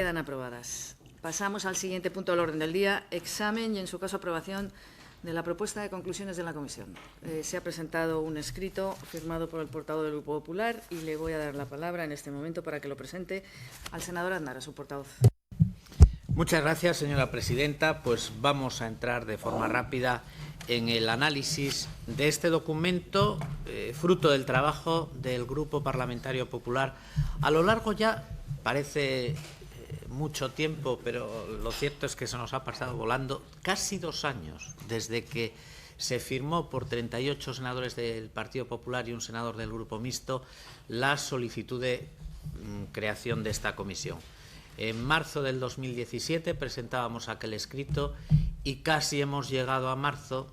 Quedan aprobadas. Pasamos al siguiente punto del orden del día, examen y, en su caso, aprobación de la propuesta de conclusiones de la comisión. Se ha presentado un escrito firmado por el portavoz del Grupo Popular y le voy a dar la palabra en este momento para que lo presente al senador Aznar, a su portavoz. Muchas gracias, señora presidenta. Pues vamos a entrar de forma rápida en el análisis de este documento, fruto del trabajo del Grupo Parlamentario Popular. A lo largo ya parece mucho tiempo, pero lo cierto es que se nos ha pasado volando casi 2 años desde que se firmó por 38 senadores del Partido Popular y un senador del Grupo Mixto la solicitud de creación de esta comisión. En marzo del 2017 presentábamos aquel escrito y casi hemos llegado a marzo.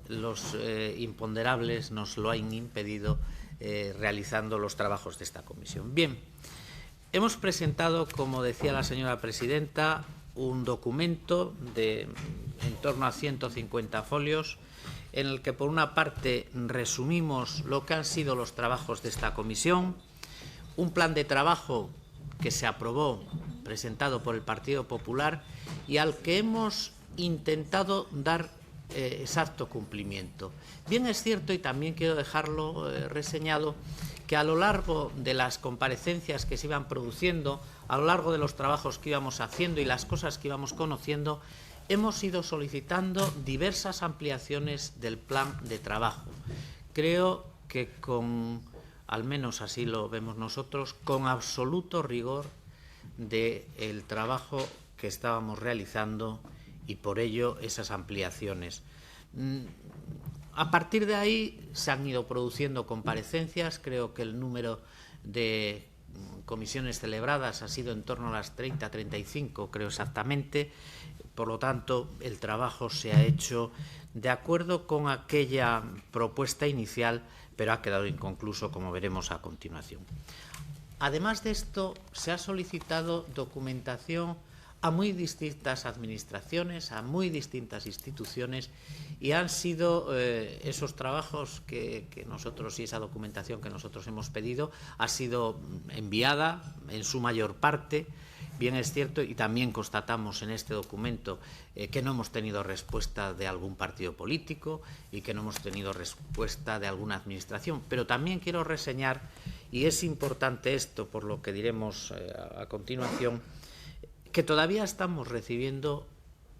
Los imponderables nos lo han impedido realizando los trabajos de esta comisión. Bien, hemos presentado, como decía la señora presidenta, un documento de en torno a 150 folios en el que, por una parte, resumimos lo que han sido los trabajos de esta comisión, un plan de trabajo que se aprobó, presentado por el Partido Popular, y al que hemos intentado dar exacto cumplimiento. Bien es cierto, y también quiero dejarlo reseñado, que a lo largo de las comparecencias que se iban produciendo, a lo largo de los trabajos que íbamos haciendo y las cosas que íbamos conociendo, hemos ido solicitando diversas ampliaciones del plan de trabajo. Creo que al menos así lo vemos nosotros, con absoluto rigor del trabajo que estábamos realizando y por ello esas ampliaciones. A partir de ahí se han ido produciendo comparecencias. Creo que el número de comisiones celebradas ha sido en torno a las 30-35, creo exactamente. Por lo tanto, el trabajo se ha hecho de acuerdo con aquella propuesta inicial, pero ha quedado inconcluso, como veremos a continuación. Además de esto, se ha solicitado documentación a muy distintas administraciones, a muy distintas instituciones, y han sido esos trabajos que nosotros y esa documentación que nosotros hemos pedido ha sido enviada en su mayor parte. Bien es cierto, y también constatamos en este documento que no hemos tenido respuesta de algún partido político y que no hemos tenido respuesta de alguna administración, pero también quiero reseñar, y es importante esto por lo que diremos a continuación, que todavía estamos recibiendo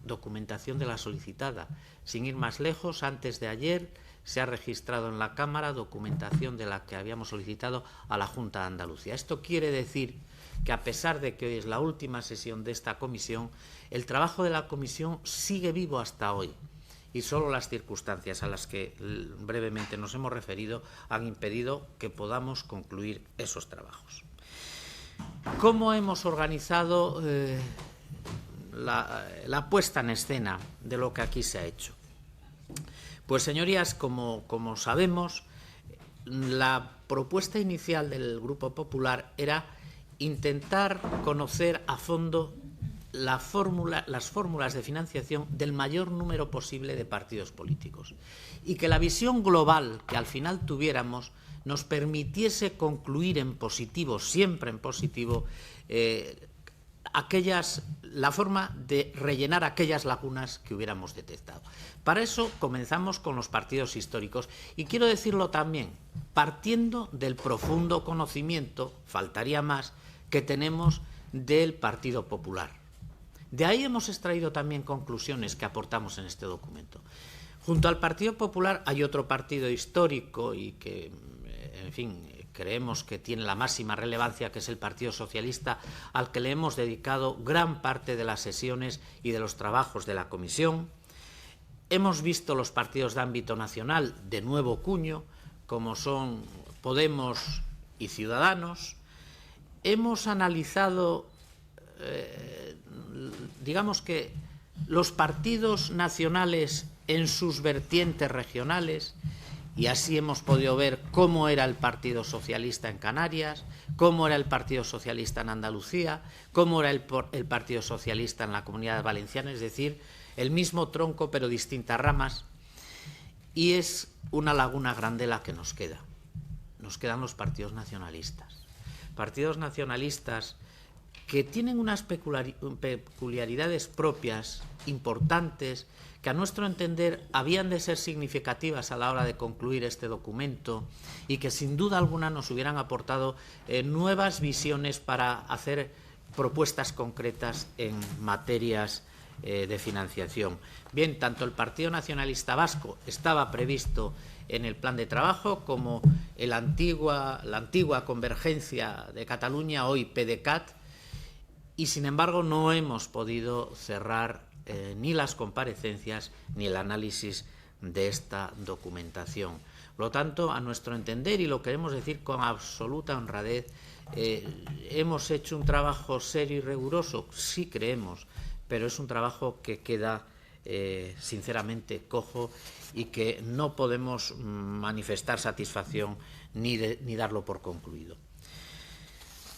documentación de la solicitada. Sin ir más lejos, antes de ayer se ha registrado en la Cámara documentación de la que habíamos solicitado a la Junta de Andalucía. Esto quiere decir que, a pesar de que hoy es la última sesión de esta comisión, el trabajo de la comisión sigue vivo hasta hoy, y solo las circunstancias a las que brevemente nos hemos referido han impedido que podamos concluir esos trabajos. ¿Cómo hemos organizado la puesta en escena de lo que aquí se ha hecho? Pues, señorías, como sabemos, la propuesta inicial del Grupo Popular era intentar conocer a fondo las fórmulas de financiación del mayor número posible de partidos políticos, y que la visión global que al final tuviéramos nos permitiese concluir en positivo, siempre en positivo, la forma de rellenar aquellas lagunas que hubiéramos detectado. Para eso comenzamos con los partidos históricos, y quiero decirlo también, partiendo del profundo conocimiento, faltaría más, que tenemos del Partido Popular. De ahí hemos extraído también conclusiones que aportamos en este documento. Junto al Partido Popular hay otro partido histórico y que, en fin, creemos que tiene la máxima relevancia, que es el Partido Socialista, al que le hemos dedicado gran parte de las sesiones y de los trabajos de la comisión. Hemos visto los partidos de ámbito nacional de nuevo cuño, como son Podemos y Ciudadanos. Hemos analizado, digamos que, los partidos nacionales en sus vertientes regionales, y así hemos podido ver cómo era el Partido Socialista en Canarias, cómo era el Partido Socialista en Andalucía, cómo era el Partido Socialista en la Comunidad Valenciana, es decir, el mismo tronco pero distintas ramas. Y es una laguna grande la que nos queda. Nos quedan los partidos nacionalistas. Partidos nacionalistas que tienen unas peculiaridades propias, importantes, que a nuestro entender habían de ser significativas a la hora de concluir este documento y que sin duda alguna nos hubieran aportado nuevas visiones para hacer propuestas concretas en materias de financiación. Bien, tanto el Partido Nacionalista Vasco estaba previsto en el plan de trabajo como la antigua Convergencia de Cataluña, hoy PDeCAT, y sin embargo no hemos podido cerrar ni las comparecencias ni el análisis de esta documentación. Por lo tanto, a nuestro entender, y lo queremos decir con absoluta honradez, hemos hecho un trabajo serio y riguroso, sí creemos, pero es un trabajo que queda sinceramente cojo y que no podemos manifestar satisfacción ni darlo por concluido.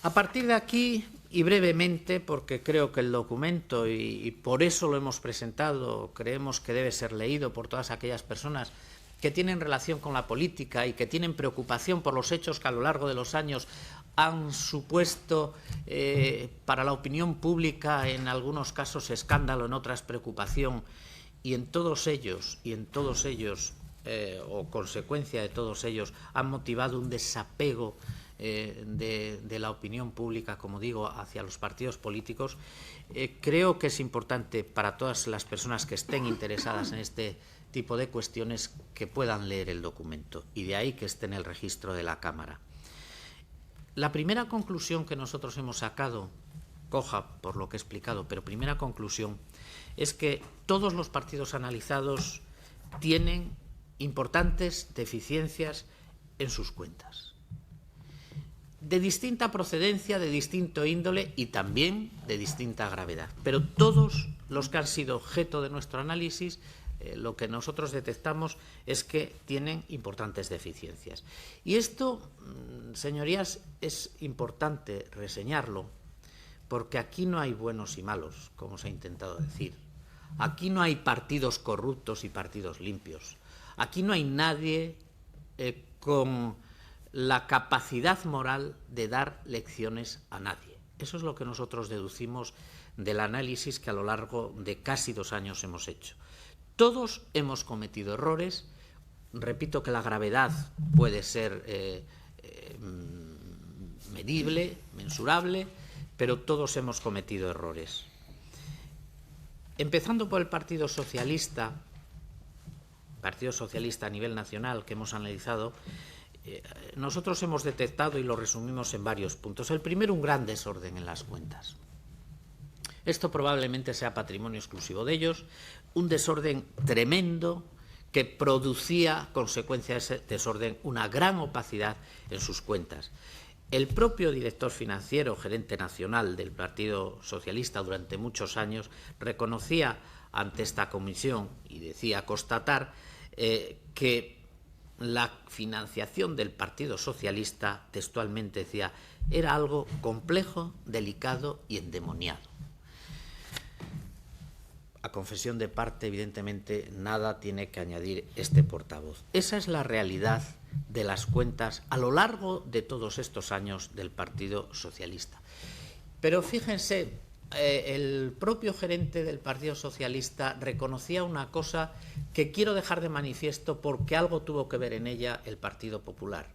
A partir de aquí, y brevemente, porque creo que el documento, y por eso lo hemos presentado, creemos que debe ser leído por todas aquellas personas que tienen relación con la política y que tienen preocupación por los hechos que a lo largo de los años han supuesto para la opinión pública, en algunos casos escándalo, en otras preocupación, y en todos ellos, o consecuencia de todos ellos, han motivado un desapego de la opinión pública, como digo, hacia los partidos políticos. Creo que es importante para todas las personas que estén interesadas en este tipo de cuestiones que puedan leer el documento, y de ahí que esté en el registro de la Cámara. La primera conclusión que nosotros hemos sacado, coja por lo que he explicado, pero primera conclusión, es que todos los partidos analizados tienen importantes deficiencias en sus cuentas, de distinta procedencia, de distinto índole y también de distinta gravedad. Pero todos los que han sido objeto de nuestro análisis, lo que nosotros detectamos es que tienen importantes deficiencias. Y esto, señorías, es importante reseñarlo, porque aquí no hay buenos y malos, como se ha intentado decir. Aquí no hay partidos corruptos y partidos limpios. Aquí no hay nadie con la capacidad moral de dar lecciones a nadie. Eso es lo que nosotros deducimos del análisis que a lo largo de casi 2 años hemos hecho. Todos hemos cometido errores. Repito que la gravedad puede ser medible, mensurable, pero todos hemos cometido errores. Empezando por el Partido Socialista a nivel nacional que hemos analizado, nosotros hemos detectado, y lo resumimos en varios puntos. El primero, un gran desorden en las cuentas. Esto probablemente sea patrimonio exclusivo de ellos, un desorden tremendo que producía, consecuencia de ese desorden, una gran opacidad en sus cuentas. El propio director financiero, gerente nacional del Partido Socialista durante muchos años, reconocía ante esta comisión y decía constatar que la financiación del Partido Socialista, textualmente decía, era algo complejo, delicado y endemoniado. A confesión de parte, evidentemente, nada tiene que añadir este portavoz. Esa es la realidad de las cuentas a lo largo de todos estos años del Partido Socialista. Pero fíjense, el propio gerente del Partido Socialista reconocía una cosa que quiero dejar de manifiesto porque algo tuvo que ver en ella el Partido Popular.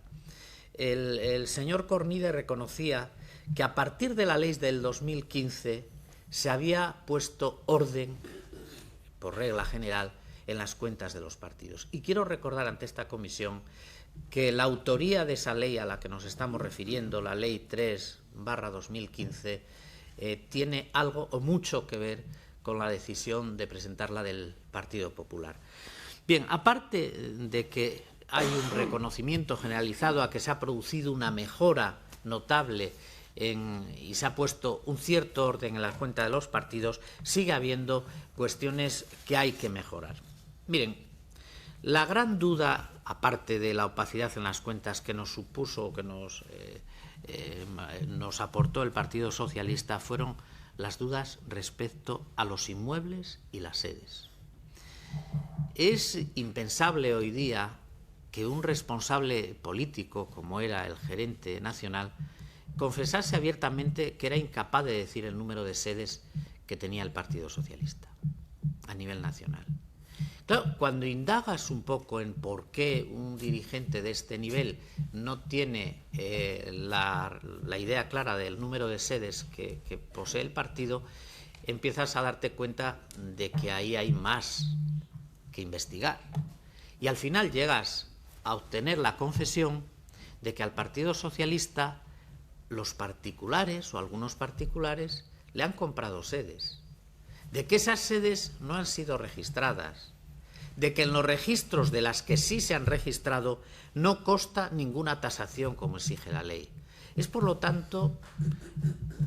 El señor Cornide reconocía que a partir de la ley del 2015 se había puesto orden, por regla general, en las cuentas de los partidos. Y quiero recordar ante esta comisión que la autoría de esa ley a la que nos estamos refiriendo, la Ley 3/2015, tiene algo o mucho que ver con la decisión de presentarla del Partido Popular. Bien, aparte de que hay un reconocimiento generalizado a que se ha producido una mejora notable y se ha puesto un cierto orden en la cuenta de los partidos, sigue habiendo cuestiones que hay que mejorar. Miren, la gran duda, aparte de la opacidad en las cuentas que nos supuso, que nos aportó el Partido Socialista, fueron las dudas respecto a los inmuebles y las sedes. Es impensable hoy día que un responsable político, como era el gerente nacional, confesase abiertamente que era incapaz de decir el número de sedes que tenía el Partido Socialista a nivel nacional. Claro, cuando indagas un poco en por qué un dirigente de este nivel no tiene la idea clara del número de sedes que posee el partido, empiezas a darte cuenta de que ahí hay más que investigar. Y al final llegas a obtener la confesión de que al Partido Socialista los particulares o algunos particulares le han comprado sedes, de que esas sedes no han sido registradas, de que en los registros de las que sí se han registrado no consta ninguna tasación como exige la ley. Es, por lo tanto,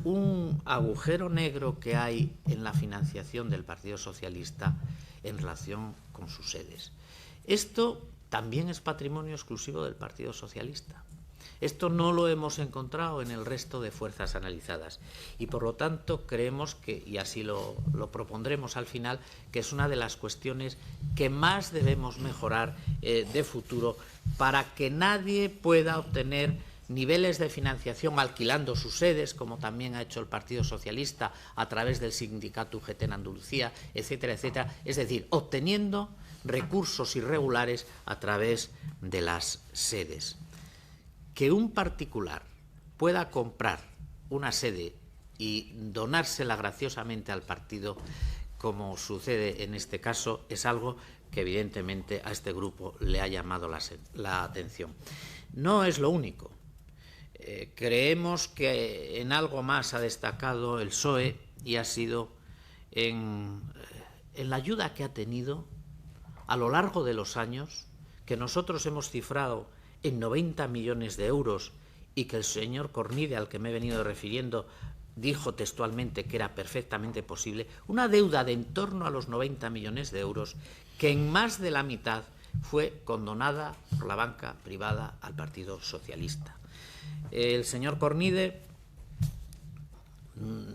un agujero negro que hay en la financiación del Partido Socialista en relación con sus sedes. Esto también es patrimonio exclusivo del Partido Socialista. Esto no lo hemos encontrado en el resto de fuerzas analizadas y, por lo tanto, creemos que, y así lo propondremos al final, que es una de las cuestiones que más debemos mejorar de futuro para que nadie pueda obtener niveles de financiación alquilando sus sedes, como también ha hecho el Partido Socialista a través del sindicato UGT en Andalucía, etcétera, etcétera. Es decir, obteniendo recursos irregulares a través de las sedes. Que un particular pueda comprar una sede y donársela graciosamente al partido, como sucede en este caso, es algo que evidentemente a este grupo le ha llamado la atención. No es lo único. Creemos que en algo más ha destacado el PSOE y ha sido en la ayuda que ha tenido a lo largo de los años, que nosotros hemos cifrado en 90 millones de euros y que el señor Cornide, al que me he venido refiriendo, dijo textualmente que era perfectamente posible, una deuda de en torno a los 90 millones de euros que en más de la mitad fue condonada por la banca privada al Partido Socialista. El señor Cornide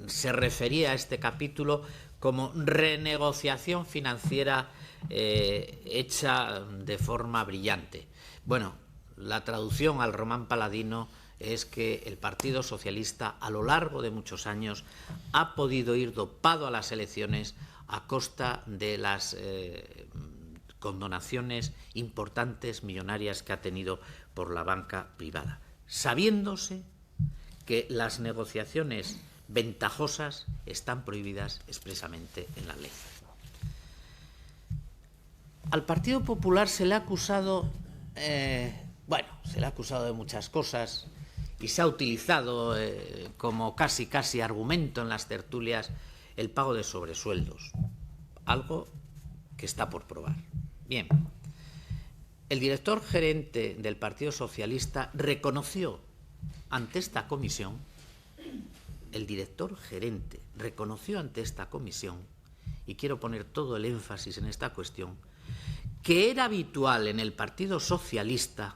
se refería a este capítulo como renegociación financiera hecha de forma brillante. Bueno, la traducción al román paladino es que el Partido Socialista a lo largo de muchos años ha podido ir dopado a las elecciones a costa de las condonaciones importantes, millonarias que ha tenido por la banca privada, sabiéndose que las negociaciones ventajosas están prohibidas expresamente en la ley. Al Partido Popular se le ha acusado se le ha acusado de muchas cosas y se ha utilizado como casi argumento en las tertulias el pago de sobresueldos, algo que está por probar. Bien, el director gerente del Partido Socialista reconoció ante esta comisión, y quiero poner todo el énfasis en esta cuestión, que era habitual en el Partido Socialista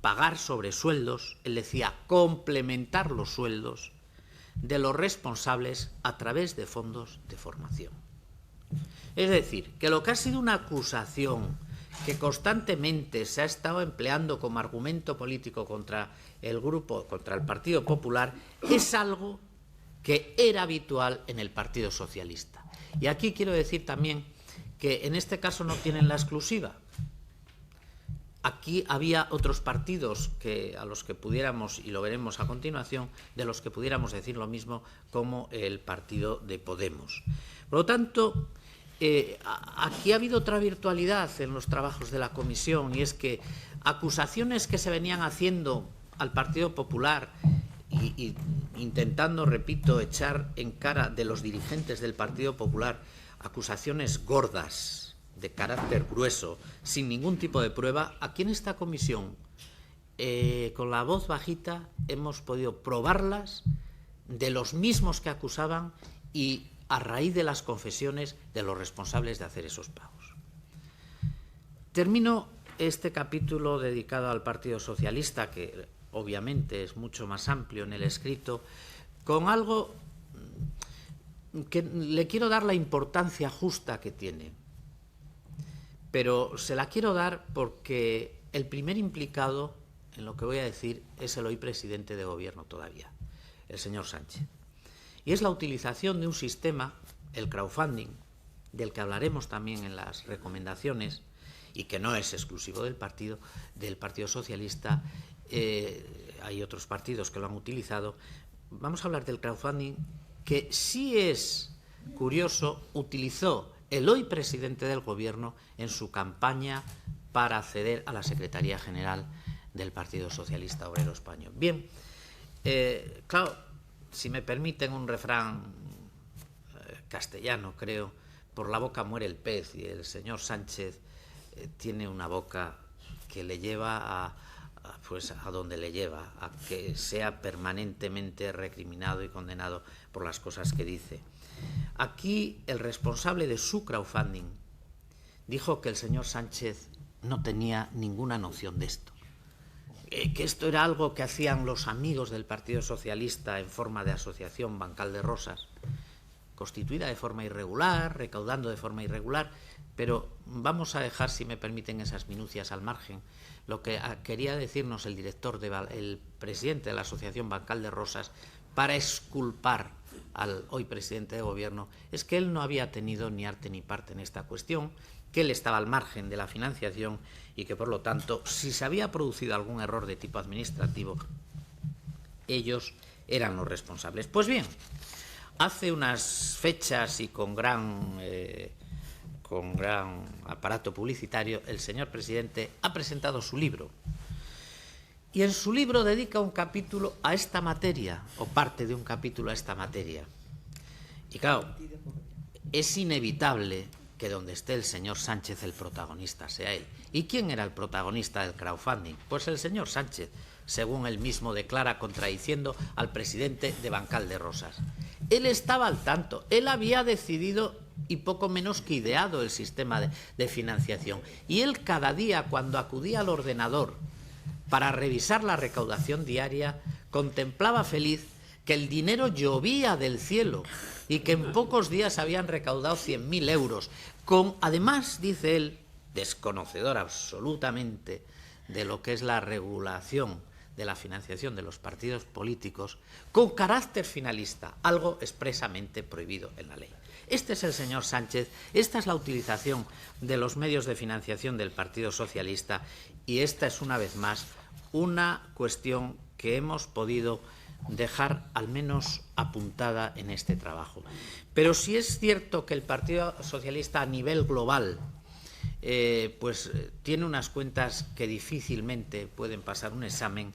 pagar sobresueldos, él decía complementar los sueldos de los responsables a través de fondos de formación. Es decir, que lo que ha sido una acusación que constantemente se ha estado empleando como argumento político contra el grupo, contra el Partido Popular, es algo que era habitual en el Partido Socialista. Y aquí quiero decir también que en este caso no tienen la exclusiva. Aquí había otros partidos a los que pudiéramos, y lo veremos a continuación, de los que pudiéramos decir lo mismo, como el partido de Podemos. Por lo tanto, aquí ha habido otra virtualidad en los trabajos de la comisión, y es que acusaciones que se venían haciendo al Partido Popular y intentando, repito, echar en cara de los dirigentes del Partido Popular acusaciones gordas, de carácter grueso, sin ningún tipo de prueba, aquí en esta comisión, con la voz bajita, hemos podido probarlas de los mismos que acusaban y a raíz de las confesiones de los responsables de hacer esos pagos. Termino este capítulo dedicado al Partido Socialista, que obviamente es mucho más amplio en el escrito, con algo que le quiero dar la importancia justa que tiene. Pero se la quiero dar porque el primer implicado en lo que voy a decir es el hoy presidente de gobierno todavía, el señor Sánchez. Y es la utilización de un sistema, el crowdfunding, del que hablaremos también en las recomendaciones, y que no es exclusivo del Partido Socialista, hay otros partidos que lo han utilizado. Vamos a hablar del crowdfunding, que sí es curioso, utilizó el hoy presidente del Gobierno en su campaña para acceder a la Secretaría General del Partido Socialista Obrero Español. Bien, claro, si me permiten un refrán castellano, creo, por la boca muere el pez, y el señor Sánchez tiene una boca que le lleva a donde le lleva, a que sea permanentemente recriminado y condenado por las cosas que dice. Aquí el responsable de su crowdfunding dijo que el señor Sánchez no tenía ninguna noción de esto, que esto era algo que hacían los amigos del Partido Socialista en forma de asociación Bancal de Rosas, constituida de forma irregular, recaudando de forma irregular, pero vamos a dejar, si me permiten, esas minucias al margen. Lo que quería decirnos el presidente de la Asociación Bancal de Rosas, para exculpar al hoy presidente de gobierno, es que él no había tenido ni arte ni parte en esta cuestión, que él estaba al margen de la financiación y que, por lo tanto, si se había producido algún error de tipo administrativo, ellos eran los responsables. Pues bien, hace unas fechas y con gran aparato publicitario, el señor presidente ha presentado su libro. Y en su libro dedica un capítulo a esta materia, o parte de un capítulo a esta materia. Y claro, es inevitable que donde esté el señor Sánchez el protagonista sea él. ¿Y quién era el protagonista del crowdfunding? Pues el señor Sánchez, según él mismo declara, contradiciendo al presidente de Bancal de Rosas. Él estaba al tanto, él había decidido y poco menos que ideado el sistema de financiación. Y él cada día, cuando acudía al ordenador para revisar la recaudación diaria, contemplaba feliz que el dinero llovía del cielo y que en pocos días habían recaudado 100.000 euros, con, además, dice él, desconocedor absolutamente de lo que es la regulación de la financiación de los partidos políticos, con carácter finalista, algo expresamente prohibido en la ley. Este es el señor Sánchez, esta es la utilización de los medios de financiación del Partido Socialista, y esta es, una vez más, una cuestión que hemos podido dejar al menos apuntada en este trabajo. Pero sí es cierto que el Partido Socialista a nivel global tiene unas cuentas que difícilmente pueden pasar un examen.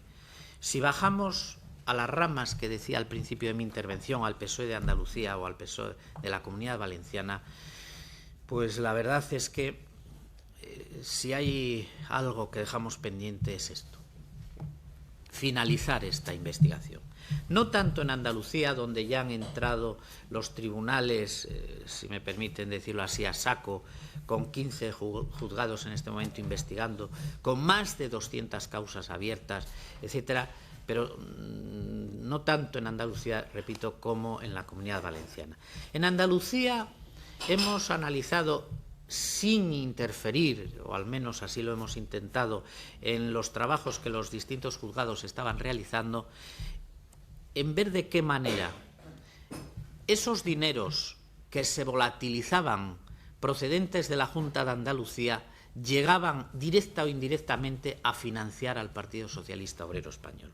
Si bajamos a las ramas que decía al principio de mi intervención, al PSOE de Andalucía o al PSOE de la Comunidad Valenciana, pues la verdad es que si hay algo que dejamos pendiente es esto: finalizar esta investigación. No tanto en Andalucía, donde ya han entrado los tribunales, si me permiten decirlo así, a saco, con 15 juzgados en este momento investigando, con más de 200 causas abiertas, etcétera, pero no tanto en Andalucía, repito, como en la Comunidad Valenciana. En Andalucía hemos analizado, sin interferir, o al menos así lo hemos intentado, en los trabajos que los distintos juzgados estaban realizando, en ver de qué manera esos dineros que se volatilizaban procedentes de la Junta de Andalucía llegaban directa o indirectamente a financiar al Partido Socialista Obrero Español.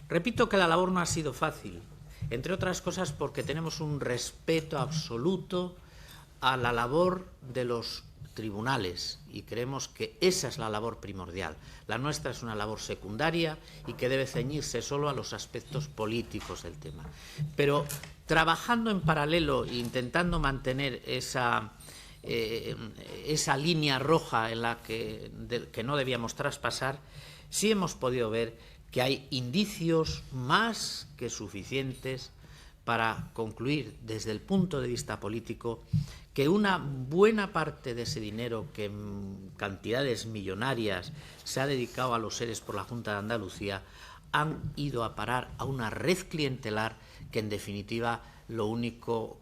Repito que la labor no ha sido fácil, entre otras cosas porque tenemos un respeto absoluto a la labor de los tribunales y creemos que esa es la labor primordial. La nuestra es una labor secundaria y que debe ceñirse solo a los aspectos políticos del tema. Pero trabajando en paralelo e intentando mantener esa línea roja en la que no debíamos traspasar, sí hemos podido ver que hay indicios más que suficientes para concluir desde el punto de vista político que una buena parte de ese dinero, que en cantidades millonarias se ha dedicado a los seres por la Junta de Andalucía, han ido a parar a una red clientelar que, en definitiva, el único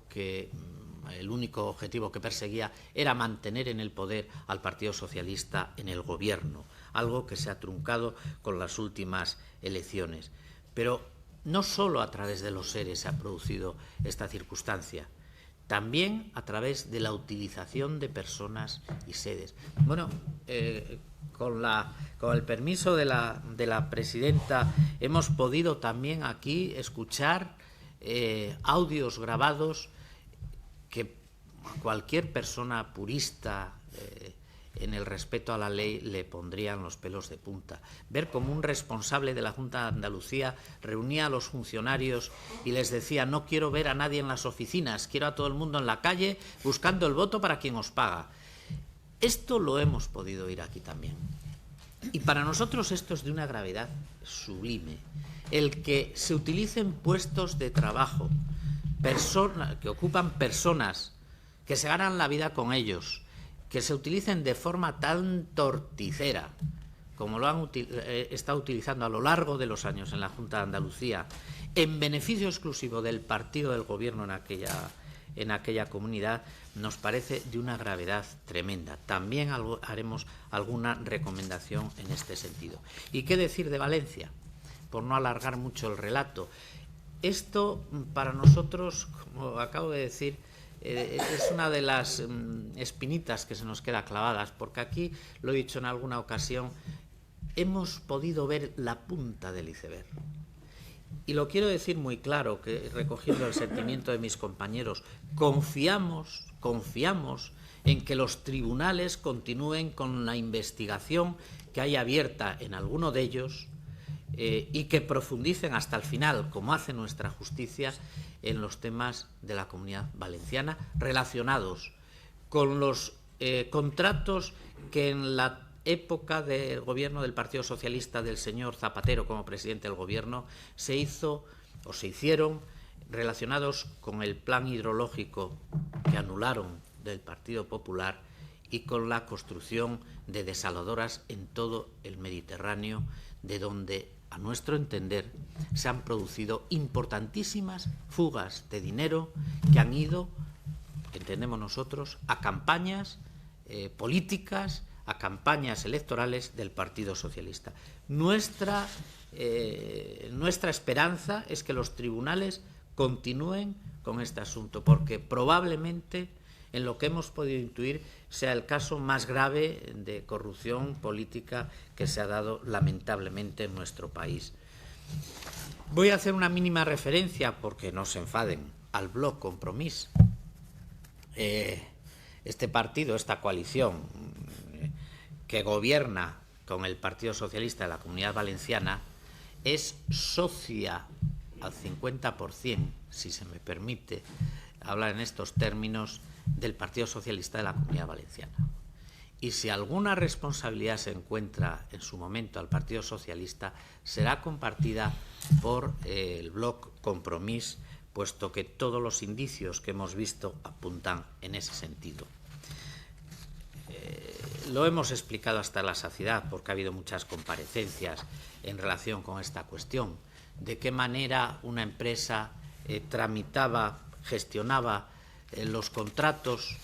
objetivo que perseguía era mantener en el poder al Partido Socialista en el gobierno, algo que se ha truncado con las últimas elecciones. Pero no solo a través de los ERE se ha producido esta circunstancia, también a través de la utilización de personas y sedes. Bueno, con el permiso de la presidenta, hemos podido también aquí escuchar audios grabados que a cualquier persona purista en el respeto a la ley le pondrían los pelos de punta. Ver cómo un responsable de la Junta de Andalucía reunía a los funcionarios y les decía: no quiero ver a nadie en las oficinas, quiero a todo el mundo en la calle buscando el voto para quien os paga. Esto lo hemos podido oír aquí también. Y para nosotros esto es de una gravedad sublime. El que se utilicen puestos de trabajo, que ocupan personas, que se ganan la vida con ellos, que se utilicen de forma tan torticera como lo han estado utilizando a lo largo de los años en la Junta de Andalucía, en beneficio exclusivo del partido del gobierno en aquella comunidad, nos parece de una gravedad tremenda. También haremos alguna recomendación en este sentido. ¿Y qué decir de Valencia? Por no alargar mucho el relato. Esto, para nosotros, como acabo de decir, es una de las espinitas que se nos queda clavadas, porque aquí, lo he dicho en alguna ocasión, hemos podido ver la punta del iceberg. Y lo quiero decir muy claro, que recogiendo el sentimiento de mis compañeros, confiamos en que los tribunales continúen con la investigación que hay abierta en alguno de ellos y que profundicen hasta el final, como hace nuestra justicia, en los temas de la Comunidad Valenciana relacionados con los contratos que en la época del gobierno del Partido Socialista del señor Zapatero como presidente del gobierno se hicieron relacionados con el plan hidrológico que anularon del Partido Popular y con la construcción de desaladoras en todo el Mediterráneo, de donde, a nuestro entender, se han producido importantísimas fugas de dinero que han ido, entendemos nosotros, a campañas políticas, a campañas electorales del Partido Socialista. Nuestra esperanza es que los tribunales continúen con este asunto, porque probablemente, en lo que hemos podido intuir, sea el caso más grave de corrupción política que se ha dado lamentablemente en nuestro país. Voy a hacer una mínima referencia, porque no se enfaden, al Bloc Compromís. Este partido, esta coalición que gobierna con el Partido Socialista de la Comunidad Valenciana, es socia al 50%, si se me permite hablar en estos términos, del Partido Socialista de la Comunidad Valenciana. Y si alguna responsabilidad se encuentra en su momento al Partido Socialista, será compartida por el Bloc Compromís, puesto que todos los indicios que hemos visto apuntan en ese sentido. Lo hemos explicado hasta la saciedad, porque ha habido muchas comparecencias en relación con esta cuestión, de qué manera una empresa gestionaba los contratos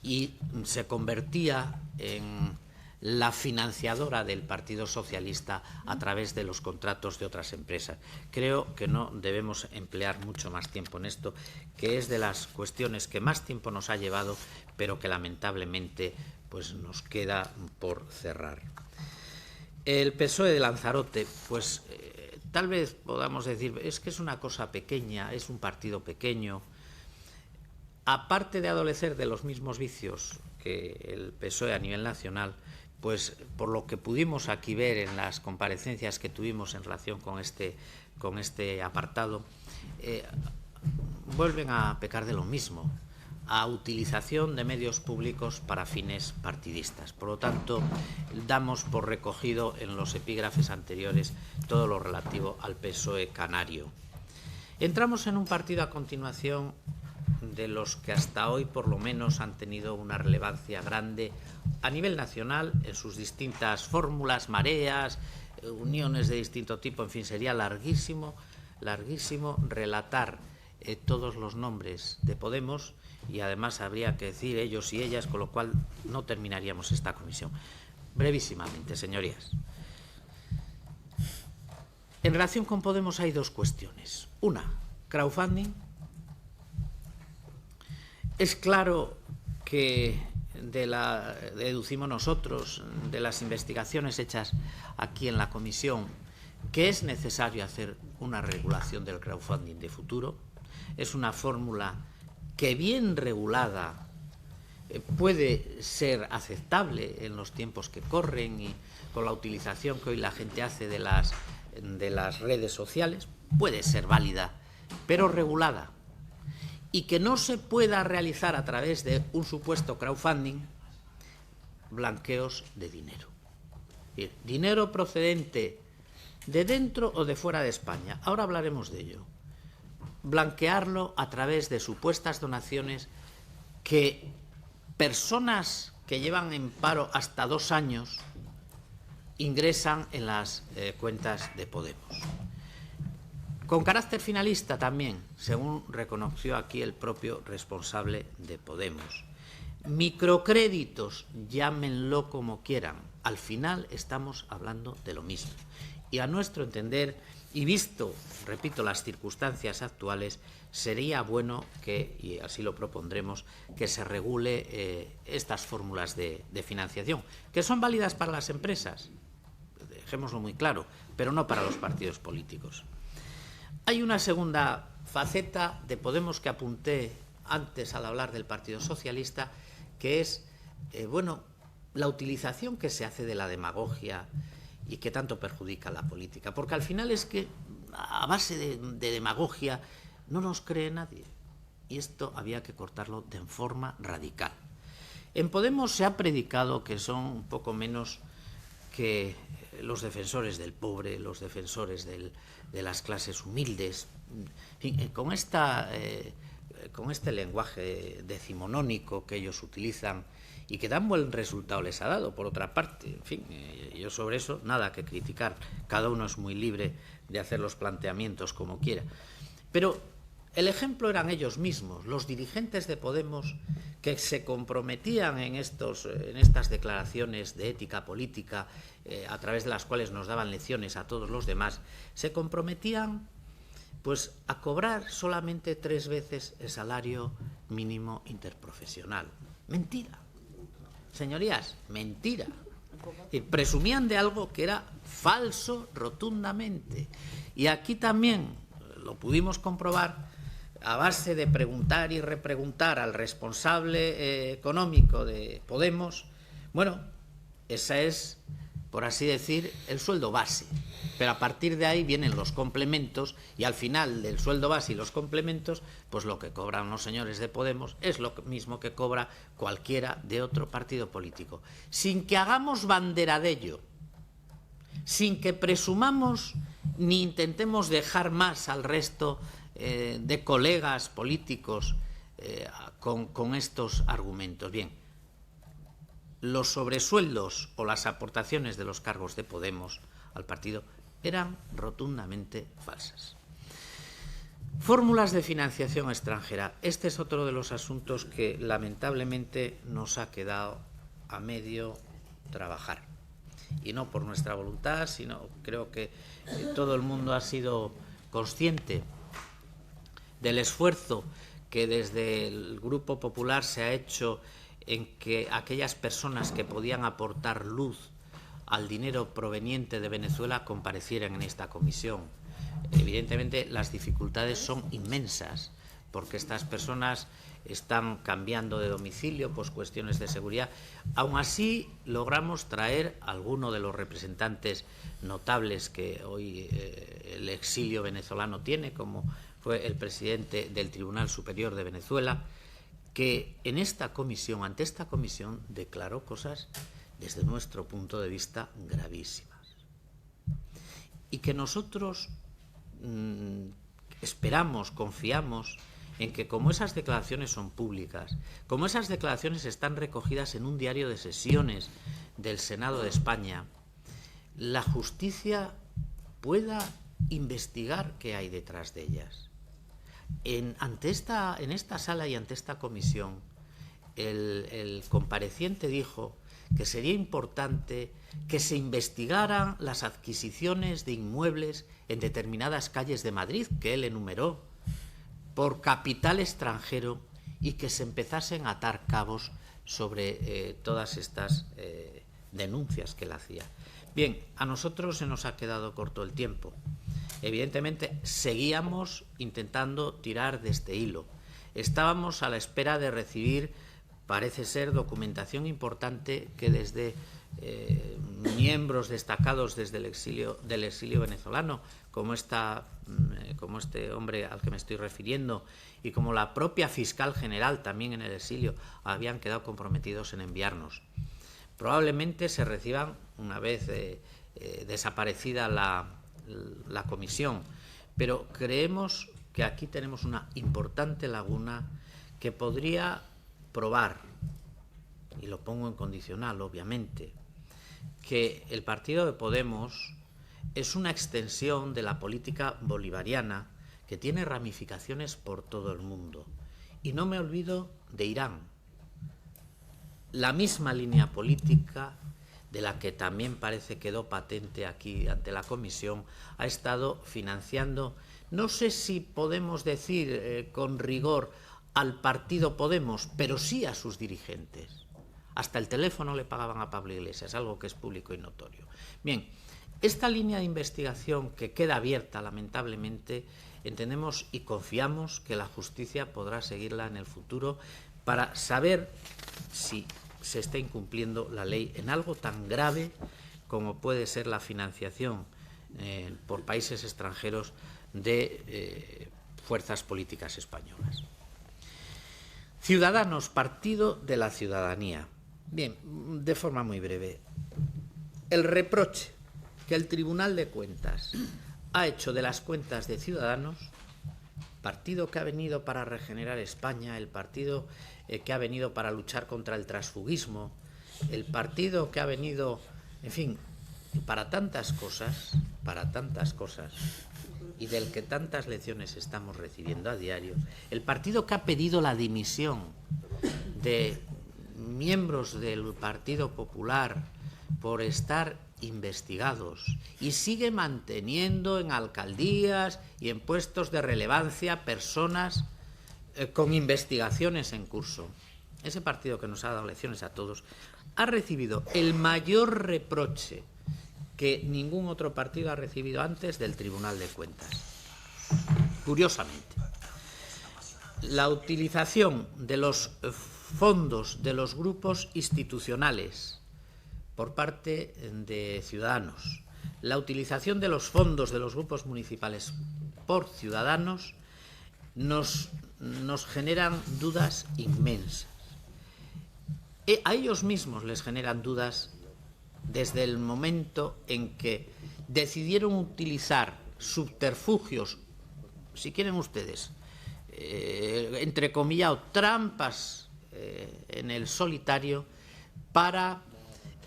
y se convertía en la financiadora del Partido Socialista a través de los contratos de otras empresas. Creo que no debemos emplear mucho más tiempo en esto, que es de las cuestiones que más tiempo nos ha llevado, pero que lamentablemente pues nos queda por cerrar. El PSOE de Lanzarote, pues tal vez podamos decir, es que es una cosa pequeña, es un partido pequeño. Aparte de adolecer de los mismos vicios que el PSOE a nivel nacional, pues por lo que pudimos aquí ver en las comparecencias que tuvimos en relación con este apartado, vuelven a pecar de lo mismo, a utilización de medios públicos para fines partidistas. Por lo tanto, damos por recogido en los epígrafes anteriores todo lo relativo al PSOE canario. Entramos en un partido a continuación de los que hasta hoy por lo menos han tenido una relevancia grande a nivel nacional en sus distintas fórmulas, mareas, uniones de distinto tipo, en fin, sería larguísimo relatar todos los nombres de Podemos, y además habría que decir ellos y ellas, con lo cual no terminaríamos esta comisión. brevísimamente, señorías. En relación con Podemos hay dos cuestiones. Una, crowdfunding. Es claro que deducimos nosotros de las investigaciones hechas aquí en la comisión que es necesario hacer una regulación del crowdfunding de futuro. Es una fórmula que bien regulada puede ser aceptable en los tiempos que corren y con la utilización que hoy la gente hace de las redes sociales, puede ser válida, pero regulada. Y que no se pueda realizar a través de un supuesto crowdfunding blanqueos de dinero. Dinero procedente de dentro o de fuera de España. Ahora hablaremos de ello. Blanquearlo a través de supuestas donaciones que personas que llevan en paro hasta 2 años ingresan en las cuentas de Podemos. Con carácter finalista también, según reconoció aquí el propio responsable de Podemos. Microcréditos, llámenlo como quieran, al final estamos hablando de lo mismo. Y a nuestro entender, y visto, repito, las circunstancias actuales, sería bueno que, y así lo propondremos, que se regule estas fórmulas de financiación, que son válidas para las empresas, dejémoslo muy claro, pero no para los partidos políticos. Hay una segunda faceta de Podemos que apunté antes al hablar del Partido Socialista, que es, la utilización que se hace de la demagogia y que tanto perjudica a la política. Porque al final es que a base de demagogia no nos cree nadie. Y esto había que cortarlo de forma radical. En Podemos se ha predicado que son un poco menos que los defensores del pobre, los defensores de las clases humildes. En fin, con este lenguaje decimonónico que ellos utilizan y que tan buen resultado les ha dado, por otra parte. En fin, yo sobre eso nada que criticar. Cada uno es muy libre de hacer los planteamientos como quiera. Pero el ejemplo eran ellos mismos, los dirigentes de Podemos, que se comprometían en estas declaraciones de ética política, a través de las cuales nos daban lecciones a todos los demás, se comprometían pues a cobrar solamente 3 veces el salario mínimo interprofesional. Mentira. Señorías, mentira. Y presumían de algo que era falso rotundamente. Y aquí también lo pudimos comprobar a base de preguntar y repreguntar al responsable económico de Podemos. Bueno, esa es, por así decir, el sueldo base. Pero a partir de ahí vienen los complementos y al final del sueldo base y los complementos, pues lo que cobran los señores de Podemos es lo mismo que cobra cualquiera de otro partido político. Sin que hagamos bandera de ello, sin que presumamos ni intentemos dejar más al resto de colegas políticos con estos argumentos. Bien, los sobresueldos o las aportaciones de los cargos de Podemos al partido eran rotundamente falsas. Fórmulas de financiación extranjera. Este es otro de los asuntos que lamentablemente nos ha quedado a medio trabajar. Y no por nuestra voluntad, sino creo que todo el mundo ha sido consciente del esfuerzo que desde el Grupo Popular se ha hecho en que aquellas personas que podían aportar luz al dinero proveniente de Venezuela comparecieran en esta comisión. Evidentemente las dificultades son inmensas porque estas personas están cambiando de domicilio, pues cuestiones de seguridad. Aún así logramos traer a alguno de los representantes notables que hoy el exilio venezolano tiene, como fue el presidente del Tribunal Superior de Venezuela, que en esta comisión, ante esta comisión, declaró cosas desde nuestro punto de vista gravísimas. Y que nosotros esperamos, confiamos en que como esas declaraciones son públicas, como esas declaraciones están recogidas en un diario de sesiones del Senado de España, la justicia pueda investigar qué hay detrás de ellas. En esta sala y ante esta comisión, el compareciente dijo que sería importante que se investigaran las adquisiciones de inmuebles en determinadas calles de Madrid, que él enumeró, por capital extranjero, y que se empezasen a atar cabos sobre todas estas denuncias que él hacía. Bien, a nosotros se nos ha quedado corto el tiempo. Evidentemente, seguíamos intentando tirar de este hilo. Estábamos a la espera de recibir, parece ser, documentación importante que desde miembros destacados desde el exilio venezolano, como este hombre al que me estoy refiriendo, y como la propia fiscal general también en el exilio, habían quedado comprometidos en enviarnos. Probablemente se reciban una vez desaparecida la comisión, pero creemos que aquí tenemos una importante laguna que podría probar, y lo pongo en condicional obviamente, que el partido de Podemos es una extensión de la política bolivariana que tiene ramificaciones por todo el mundo. Y no me olvido de Irán, la misma línea política de la que también parece quedó patente aquí ante la comisión, ha estado financiando, no sé si podemos decir con rigor al partido Podemos, pero sí a sus dirigentes. Hasta el teléfono le pagaban a Pablo Iglesias, algo que es público y notorio. Bien, esta línea de investigación que queda abierta, lamentablemente, entendemos y confiamos que la justicia podrá seguirla en el futuro para saber si se está incumpliendo la ley en algo tan grave como puede ser la financiación por países extranjeros de fuerzas políticas españolas. Ciudadanos, partido de la ciudadanía. Bien, de forma muy breve. El reproche que el Tribunal de Cuentas ha hecho de las cuentas de Ciudadanos, partido que ha venido para regenerar España, el partido que ha venido para luchar contra el transfugismo, el partido que ha venido, en fin, para tantas cosas, y del que tantas lecciones estamos recibiendo a diario, el partido que ha pedido la dimisión de miembros del Partido Popular por estar investigados y sigue manteniendo en alcaldías y en puestos de relevancia personas con investigaciones en curso. Ese partido que nos ha dado lecciones a todos ha recibido el mayor reproche que ningún otro partido ha recibido antes del Tribunal de Cuentas. Curiosamente, la utilización de los fondos de los grupos institucionales por parte de Ciudadanos, la utilización de los fondos de los grupos municipales por Ciudadanos nos generan dudas inmensas. A ellos mismos les generan dudas desde el momento en que decidieron utilizar subterfugios, si quieren ustedes, entrecomillado, trampas en el solitario para,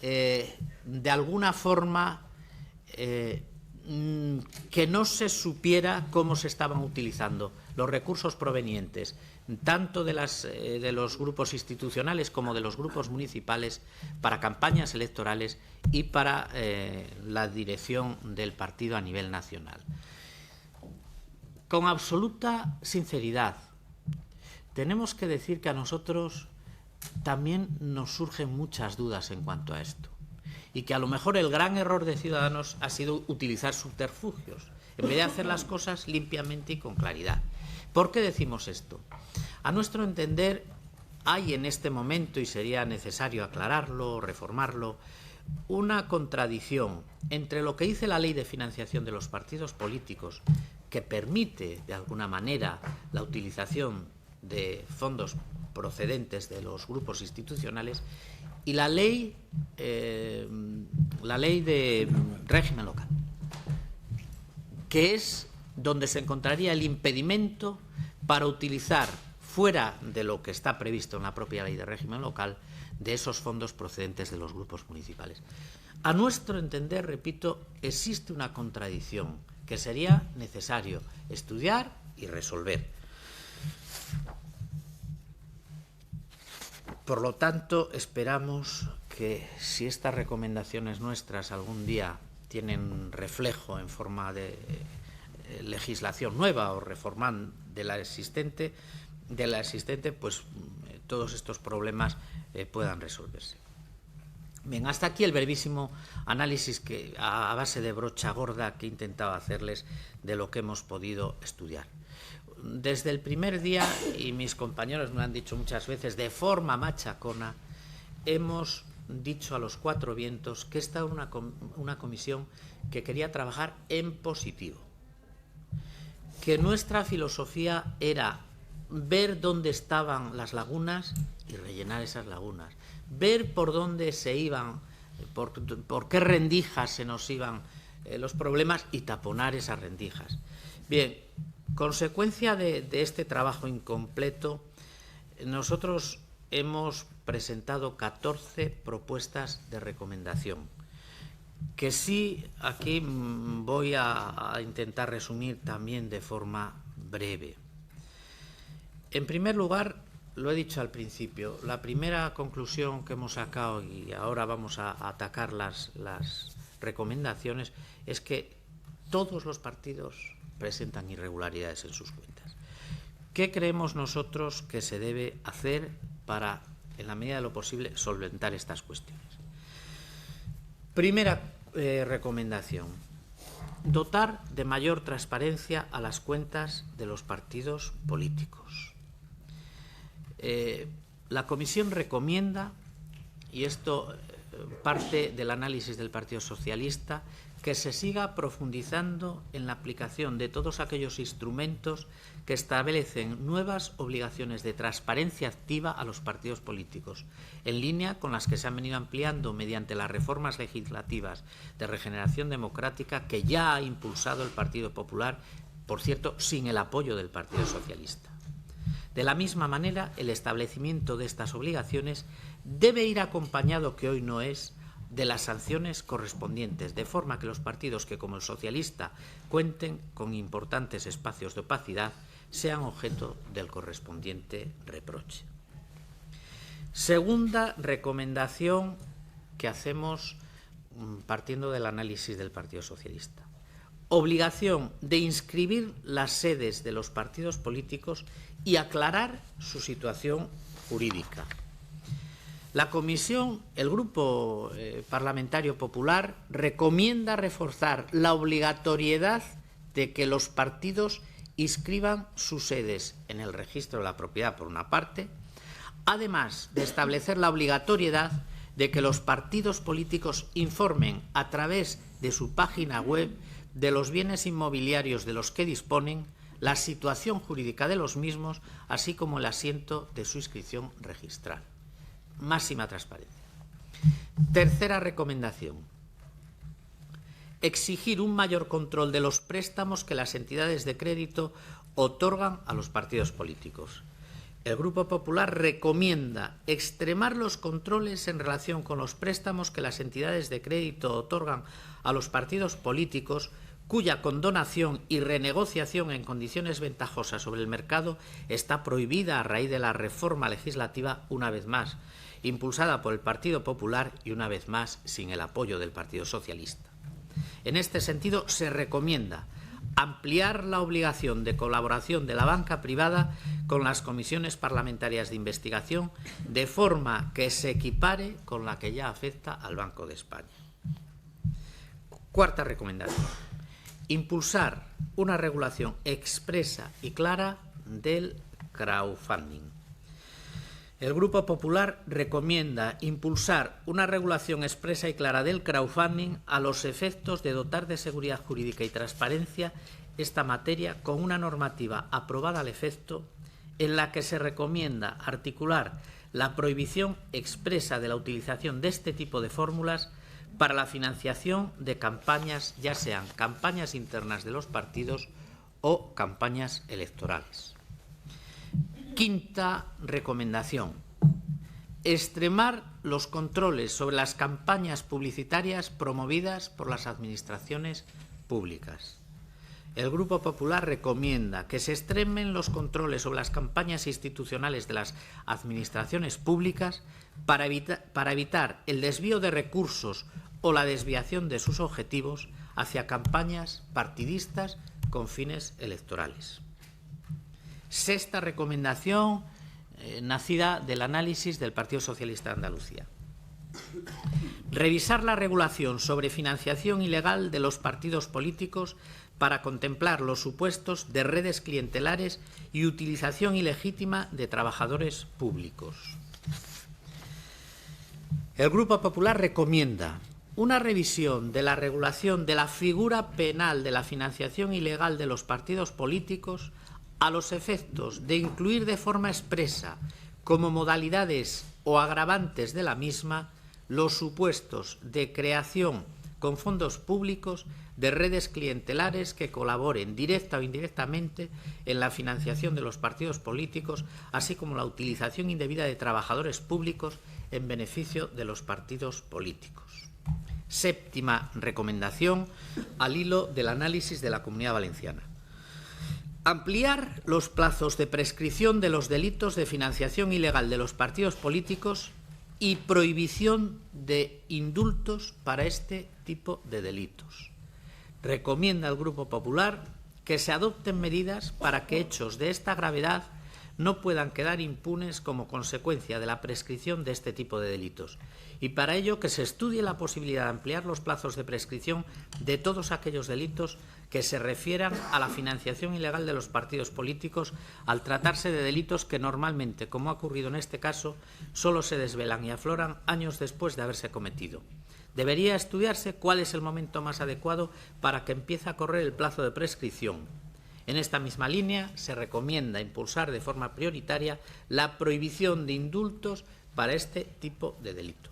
de alguna forma, que no se supiera cómo se estaban utilizando los recursos provenientes tanto de los grupos institucionales como de los grupos municipales para campañas electorales y para la dirección del partido a nivel nacional. Con absoluta sinceridad, tenemos que decir que a nosotros también nos surgen muchas dudas en cuanto a esto y que a lo mejor el gran error de Ciudadanos ha sido utilizar subterfugios en vez de hacer las cosas limpiamente y con claridad. ¿Por qué decimos esto? A nuestro entender, hay en este momento, y sería necesario aclararlo, reformarlo, una contradicción entre lo que dice la Ley de Financiación de los Partidos Políticos, que permite, de alguna manera, la utilización de fondos procedentes de los grupos institucionales, y la ley de régimen local, que es donde se encontraría el impedimento para utilizar, fuera de lo que está previsto en la propia ley de régimen local, de esos fondos procedentes de los grupos municipales. A nuestro entender, repito, existe una contradicción que sería necesario estudiar y resolver. Por lo tanto, esperamos que si estas recomendaciones nuestras algún día tienen reflejo en forma de legislación nueva o reformando de la existente, pues todos estos problemas puedan resolverse. Bien, hasta aquí el brevísimo análisis que, a base de brocha gorda, que he intentado hacerles de lo que hemos podido estudiar. Desde el primer día, y mis compañeros me lo han dicho muchas veces, de forma machacona, hemos dicho a los cuatro vientos que esta era una comisión que quería trabajar en positivo, que nuestra filosofía era ver dónde estaban las lagunas y rellenar esas lagunas, ver por dónde se iban, por qué rendijas se nos iban los problemas y taponar esas rendijas. Bien, consecuencia de este trabajo incompleto, nosotros hemos presentado 14 propuestas de recomendación, que sí aquí voy a intentar resumir también de forma breve. En primer lugar, lo he dicho al principio, la primera conclusión que hemos sacado, y ahora vamos a atacar las recomendaciones, es que todos los partidos presentan irregularidades en sus cuentas. ¿Qué creemos nosotros que se debe hacer para, en la medida de lo posible, solventar estas cuestiones? Primera recomendación: dotar de mayor transparencia a las cuentas de los partidos políticos. La Comisión recomienda, y esto parte del análisis del Partido Socialista, que se siga profundizando en la aplicación de todos aquellos instrumentos que establecen nuevas obligaciones de transparencia activa a los partidos políticos, en línea con las que se han venido ampliando mediante las reformas legislativas de regeneración democrática que ya ha impulsado el Partido Popular, por cierto, sin el apoyo del Partido Socialista. De la misma manera, el establecimiento de estas obligaciones debe ir acompañado, que hoy no es, de las sanciones correspondientes, de forma que los partidos que, como el socialista, cuenten con importantes espacios de opacidad, sean objeto del correspondiente reproche. Segunda recomendación que hacemos partiendo del análisis del Partido Socialista: obligación de inscribir las sedes de los partidos políticos y aclarar su situación jurídica. La Comisión, el Grupo Parlamentario Popular, recomienda reforzar la obligatoriedad de que los partidos inscriban sus sedes en el registro de la propiedad, por una parte, además de establecer la obligatoriedad de que los partidos políticos informen a través de su página web de los bienes inmobiliarios de los que disponen, la situación jurídica de los mismos, así como el asiento de su inscripción registral. Máxima transparencia. Tercera recomendación: exigir un mayor control de los préstamos que las entidades de crédito otorgan a los partidos políticos. El Grupo Popular recomienda extremar los controles en relación con los préstamos que las entidades de crédito otorgan a los partidos políticos, cuya condonación y renegociación en condiciones ventajosas sobre el mercado está prohibida a raíz de la reforma legislativa, una vez más impulsada por el Partido Popular y una vez más sin el apoyo del Partido Socialista. En este sentido, se recomienda ampliar la obligación de colaboración de la banca privada con las comisiones parlamentarias de investigación, de forma que se equipare con la que ya afecta al Banco de España. Cuarta recomendación: impulsar una regulación expresa y clara del crowdfunding. El Grupo Popular recomienda impulsar una regulación expresa y clara del crowdfunding a los efectos de dotar de seguridad jurídica y transparencia esta materia con una normativa aprobada al efecto, en la que se recomienda articular la prohibición expresa de la utilización de este tipo de fórmulas para la financiación de campañas, ya sean campañas internas de los partidos o campañas electorales. Quinta recomendación: extremar los controles sobre las campañas publicitarias promovidas por las administraciones públicas. el Grupo Popular recomienda que se extremen los controles sobre las campañas institucionales de las administraciones públicas para evitar el desvío de recursos o la desviación de sus objetivos hacia campañas partidistas con fines electorales. Sexta recomendación, nacida del análisis del Partido Socialista de Andalucía. Revisar la regulación sobre financiación ilegal de los partidos políticos para contemplar los supuestos de redes clientelares y utilización ilegítima de trabajadores públicos. El Grupo Popular recomienda una revisión de la regulación de la figura penal de la financiación ilegal de los partidos políticos a los efectos de incluir de forma expresa como modalidades o agravantes de la misma los supuestos de creación con fondos públicos de redes clientelares que colaboren directa o indirectamente en la financiación de los partidos políticos, así como la utilización indebida de trabajadores públicos en beneficio de los partidos políticos. Séptima recomendación, al hilo del análisis de la Comunidad Valenciana. Ampliar los plazos de prescripción de los delitos de financiación ilegal de los partidos políticos y prohibición de indultos para este tipo de delitos. Recomienda al Grupo Popular que se adopten medidas para que hechos de esta gravedad no puedan quedar impunes como consecuencia de la prescripción de este tipo de delitos, y para ello que se estudie la posibilidad de ampliar los plazos de prescripción de todos aquellos delitos que se refieran a la financiación ilegal de los partidos políticos, al tratarse de delitos que normalmente, como ha ocurrido en este caso, solo se desvelan y afloran años después de haberse cometido. Debería estudiarse cuál es el momento más adecuado para que empiece a correr el plazo de prescripción. En esta misma línea se recomienda impulsar de forma prioritaria la prohibición de indultos para este tipo de delito.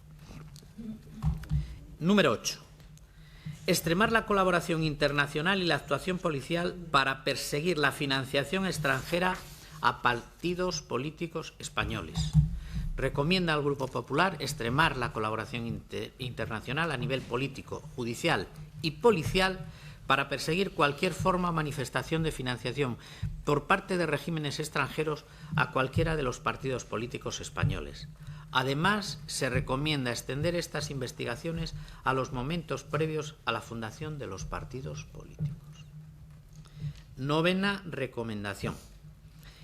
Número 8. Extremar la colaboración internacional y la actuación policial para perseguir la financiación extranjera a partidos políticos españoles. Recomienda al Grupo Popular extremar la colaboración internacional a nivel político, judicial y policial para perseguir cualquier forma o manifestación de financiación por parte de regímenes extranjeros a cualquiera de los partidos políticos españoles. Además, se recomienda extender estas investigaciones a los momentos previos a la fundación de los partidos políticos. Novena recomendación.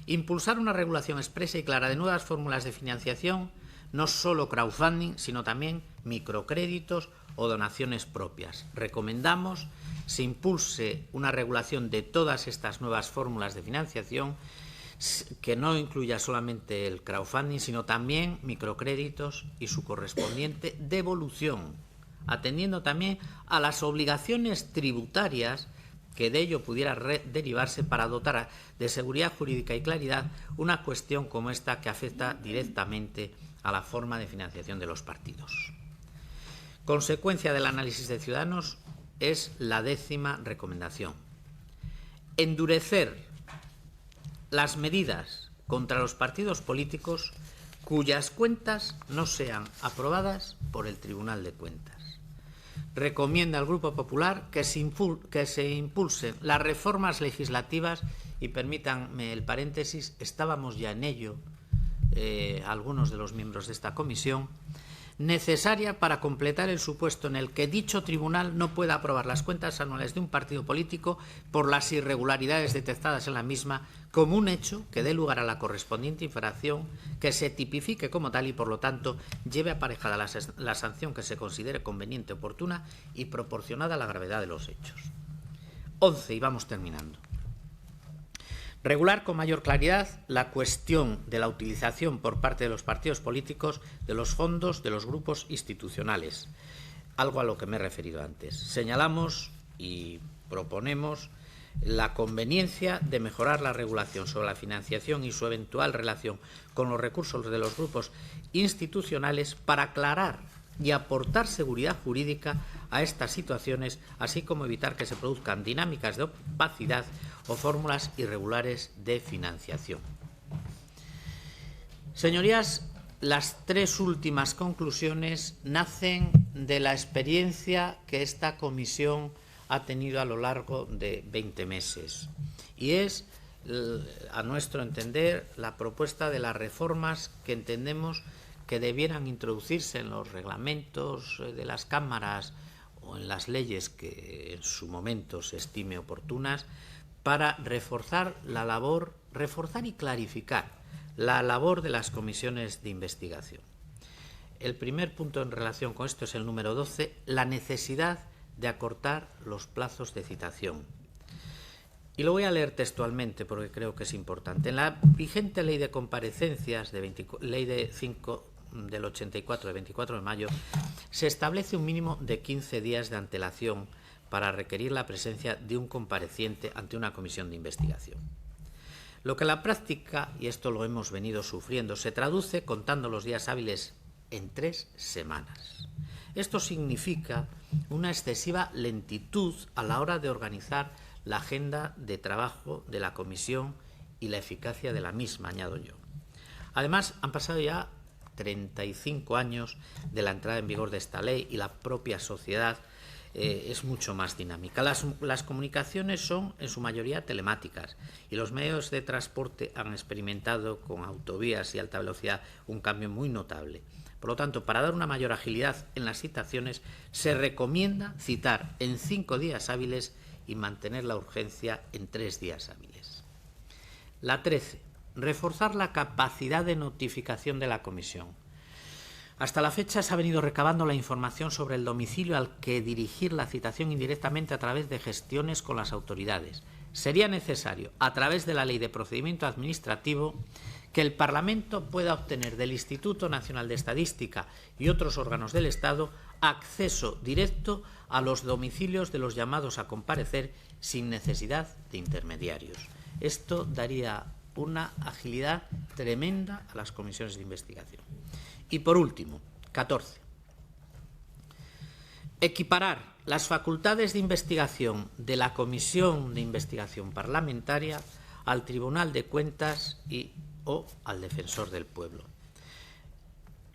Impulsar una regulación expresa y clara de nuevas fórmulas de financiación, no solo crowdfunding, sino también microcréditos o donaciones propias. Recomendamos se impulse una regulación de todas estas nuevas fórmulas de financiación que no incluya solamente el crowdfunding, sino también microcréditos y su correspondiente devolución, atendiendo también a las obligaciones tributarias que de ello pudiera derivarse para dotar de seguridad jurídica y claridad una cuestión como esta que afecta directamente a la forma de financiación de los partidos. Consecuencia del análisis de Ciudadanos es la 10ª recomendación. Endurecer las medidas contra los partidos políticos cuyas cuentas no sean aprobadas por el Tribunal de Cuentas. Recomienda al Grupo Popular que se impulsen las reformas legislativas, y permítanme el paréntesis, estábamos ya en ello, algunos de los miembros de esta comisión, necesaria para completar el supuesto en el que dicho tribunal no pueda aprobar las cuentas anuales de un partido político por las irregularidades detectadas en la misma como un hecho que dé lugar a la correspondiente infracción, que se tipifique como tal y, por lo tanto, lleve aparejada la sanción que se considere conveniente, oportuna y proporcionada a la gravedad de los hechos. 11. Y vamos terminando. Regular con mayor claridad la cuestión de la utilización por parte de los partidos políticos de los fondos de los grupos institucionales, algo a lo que me he referido antes. Señalamos y proponemos la conveniencia de mejorar la regulación sobre la financiación y su eventual relación con los recursos de los grupos institucionales para aclarar y aportar seguridad jurídica a estas situaciones, así como evitar que se produzcan dinámicas de opacidad o fórmulas irregulares de financiación. Señorías, las 3 últimas conclusiones nacen de la experiencia que esta comisión ha tenido a lo largo de 20 meses. Y es, a nuestro entender, la propuesta de las reformas que entendemos que debieran introducirse en los reglamentos de las cámaras o en las leyes que en su momento se estime oportunas, para reforzar y clarificar la labor de las comisiones de investigación. El primer punto en relación con esto es el número 12, la necesidad de acortar los plazos de citación. Y lo voy a leer textualmente porque creo que es importante. En la vigente ley de comparecencias, ley de 5 del 84, de 24 de mayo, se establece un mínimo de 15 días de antelación para requerir la presencia de un compareciente ante una comisión de investigación. Lo que en la práctica, y esto lo hemos venido sufriendo, se traduce contando los días hábiles en 3 semanas. Esto significa una excesiva lentitud a la hora de organizar la agenda de trabajo de la comisión y la eficacia de la misma, añado yo. Además, han pasado ya 35 años de la entrada en vigor de esta ley y la propia sociedad es mucho más dinámica. Las comunicaciones son en su mayoría telemáticas y los medios de transporte han experimentado con autovías y alta velocidad un cambio muy notable. Por lo tanto, para dar una mayor agilidad en las citaciones, se recomienda citar en 5 días hábiles y mantener la urgencia en 3 días hábiles. La 13. Reforzar la capacidad de notificación de la comisión. Hasta la fecha se ha venido recabando la información sobre el domicilio al que dirigir la citación indirectamente a través de gestiones con las autoridades. Sería necesario, a través de la Ley de Procedimiento Administrativo, que el Parlamento pueda obtener del Instituto Nacional de Estadística y otros órganos del Estado acceso directo a los domicilios de los llamados a comparecer sin necesidad de intermediarios. Esto daría una agilidad tremenda a las comisiones de investigación. Y por último, 14. Equiparar las facultades de investigación de la Comisión de Investigación Parlamentaria al Tribunal de Cuentas o al Defensor del Pueblo.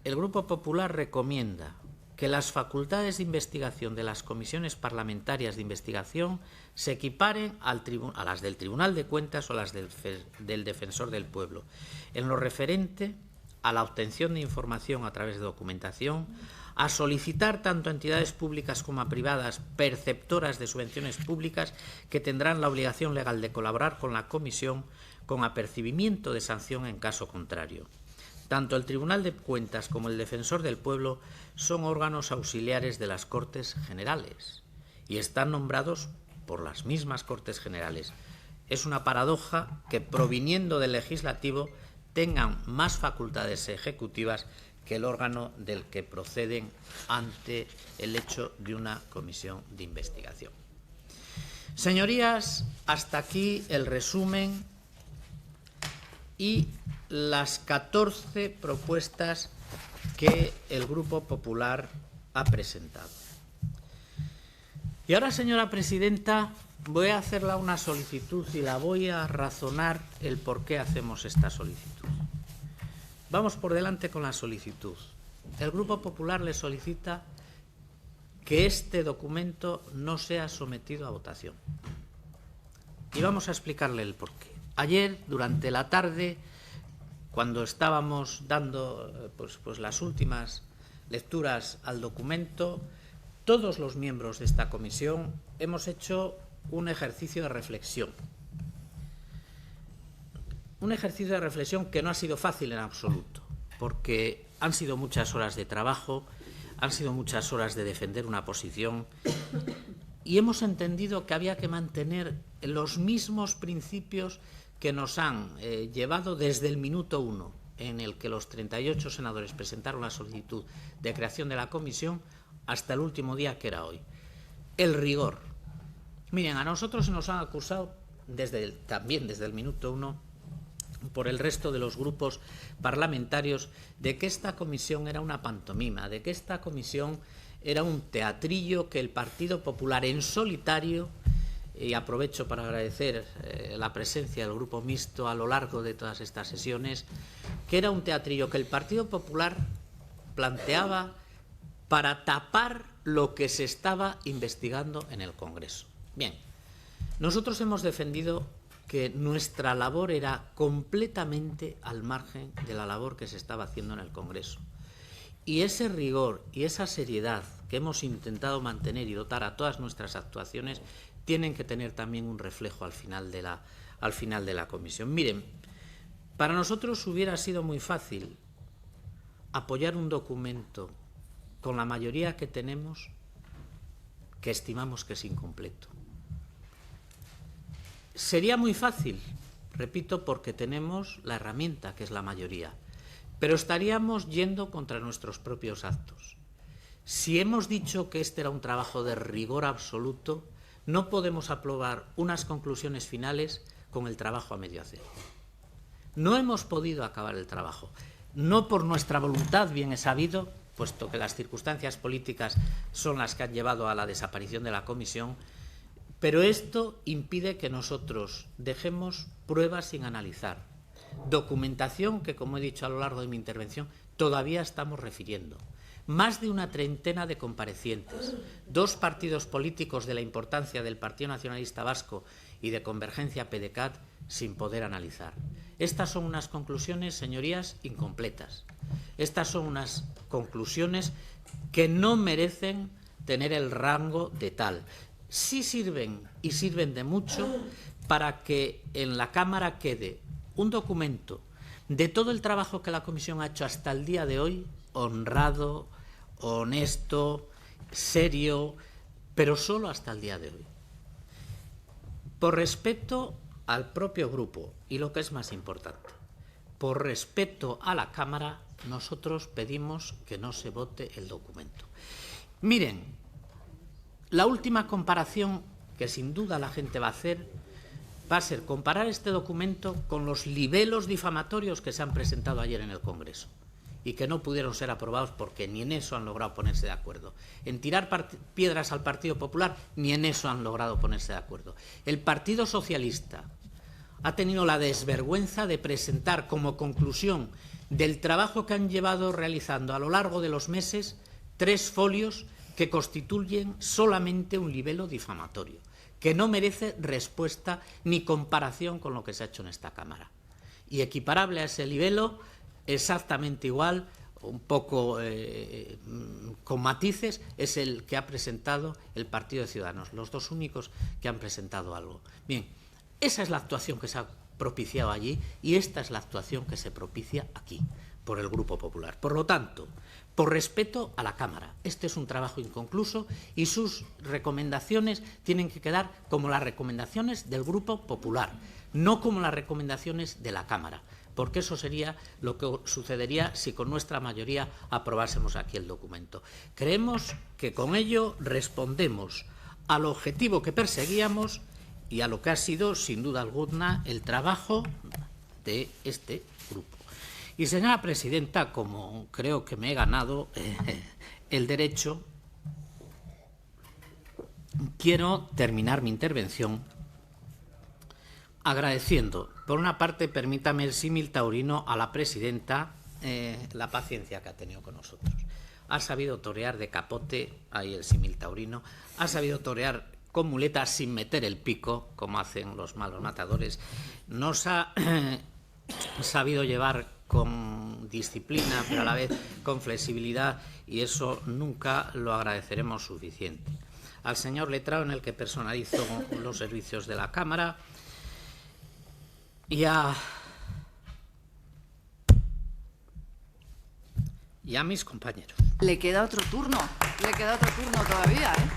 El Grupo Popular recomienda que las facultades de investigación de las comisiones parlamentarias de investigación se equiparen a las del Tribunal de Cuentas o a las del Defensor del Pueblo, en lo referente a la obtención de información a través de documentación, a solicitar tanto a entidades públicas como a privadas perceptoras de subvenciones públicas que tendrán la obligación legal de colaborar con la comisión con apercibimiento de sanción en caso contrario. Tanto el Tribunal de Cuentas como el Defensor del Pueblo son órganos auxiliares de las Cortes Generales y están nombrados por las mismas Cortes Generales. Es una paradoja que, proviniendo del Legislativo, tengan más facultades ejecutivas que el órgano del que proceden ante el hecho de una comisión de investigación. Señorías, hasta aquí el resumen y las 14 propuestas que el Grupo Popular ha presentado. Y ahora, señora presidenta, voy a hacerle una solicitud y la voy a razonar el por qué hacemos esta solicitud. Vamos por delante con la solicitud. El Grupo Popular le solicita que este documento no sea sometido a votación. Y vamos a explicarle el porqué. Ayer, durante la tarde, cuando estábamos dando pues las últimas lecturas al documento, todos los miembros de esta comisión hemos hecho un ejercicio de reflexión. Un ejercicio de reflexión que no ha sido fácil en absoluto, porque han sido muchas horas de trabajo, han sido muchas horas de defender una posición y hemos entendido que había que mantener los mismos principios que nos han llevado desde el minuto 1 en el que los 38 senadores presentaron la solicitud de creación de la comisión hasta el último día, que era hoy. El rigor. Miren, a nosotros se nos han acusado también desde el minuto 1 por el resto de los grupos parlamentarios de que esta comisión era una pantomima, de que esta comisión era un teatrillo que el Partido Popular en solitario, y aprovecho para agradecer la presencia del Grupo Mixto a lo largo de todas estas sesiones, que era un teatrillo que el Partido Popular planteaba para tapar lo que se estaba investigando en el Congreso. Bien, nosotros hemos defendido que nuestra labor era completamente al margen de la labor que se estaba haciendo en el Congreso. Y ese rigor y esa seriedad que hemos intentado mantener y dotar a todas nuestras actuaciones tienen que tener también un reflejo al final de la comisión. Miren, para nosotros hubiera sido muy fácil apoyar un documento con la mayoría que tenemos que estimamos que es incompleto. Sería muy fácil, repito, porque tenemos la herramienta que es la mayoría, pero estaríamos yendo contra nuestros propios actos. Si hemos dicho que este era un trabajo de rigor absoluto, no podemos aprobar unas conclusiones finales con el trabajo a medio hacer. No hemos podido acabar el trabajo, no por nuestra voluntad, bien es sabido, puesto que las circunstancias políticas son las que han llevado a la desaparición de la comisión, pero esto impide que nosotros dejemos pruebas sin analizar, documentación que, como he dicho a lo largo de mi intervención, todavía estamos refiriendo. Más de una treintena de comparecientes, 2 partidos políticos de la importancia del Partido Nacionalista Vasco y de Convergencia PDeCAT sin poder analizar. Estas son unas conclusiones, señorías, incompletas. Estas son unas conclusiones que no merecen tener el rango de tal. Sí sirven, y sirven de mucho, para que en la Cámara quede un documento de todo el trabajo que la Comisión ha hecho hasta el día de hoy, honrado, honesto, serio, pero solo hasta el día de hoy. Por respeto al propio grupo, y lo que es más importante, por respeto a la Cámara, nosotros pedimos que no se vote el documento. Miren, la última comparación que sin duda la gente va a hacer va a ser comparar este documento con los libelos difamatorios que se han presentado ayer en el Congreso y que no pudieron ser aprobados porque ni en eso han logrado ponerse de acuerdo. En tirar piedras al Partido Popular, ni en eso han logrado ponerse de acuerdo. El Partido Socialista ha tenido la desvergüenza de presentar como conclusión del trabajo que han llevado realizando a lo largo de los meses 3 folios que constituyen solamente un libelo difamatorio, que no merece respuesta ni comparación con lo que se ha hecho en esta Cámara. Y equiparable a ese libelo, exactamente igual, un poco con matices, es el que ha presentado el Partido de Ciudadanos, los 2 únicos que han presentado algo. Bien, esa es la actuación que se ha propiciado allí y esta es la actuación que se propicia aquí por el Grupo Popular. Por lo tanto, por respeto a la Cámara, este es un trabajo inconcluso y sus recomendaciones tienen que quedar como las recomendaciones del Grupo Popular, no como las recomendaciones de la Cámara, porque eso sería lo que sucedería si con nuestra mayoría aprobásemos aquí el documento. Creemos que con ello respondemos al objetivo que perseguíamos y a lo que ha sido, sin duda alguna, el trabajo de este grupo. Y, señora presidenta, como creo que me he ganado el derecho, quiero terminar mi intervención agradeciendo, por una parte, permítame el símil taurino, a la presidenta la paciencia que ha tenido con nosotros. Ha sabido torear de capote, ahí el símil taurino, ha sabido torear con muletas sin meter el pico, como hacen los malos matadores, nos ha sabido llevar con disciplina, pero a la vez con flexibilidad, y eso nunca lo agradeceremos suficiente. Al señor letrado, en el que personalizó los servicios de la Cámara, y a mis compañeros. Le queda otro turno todavía, ¿eh?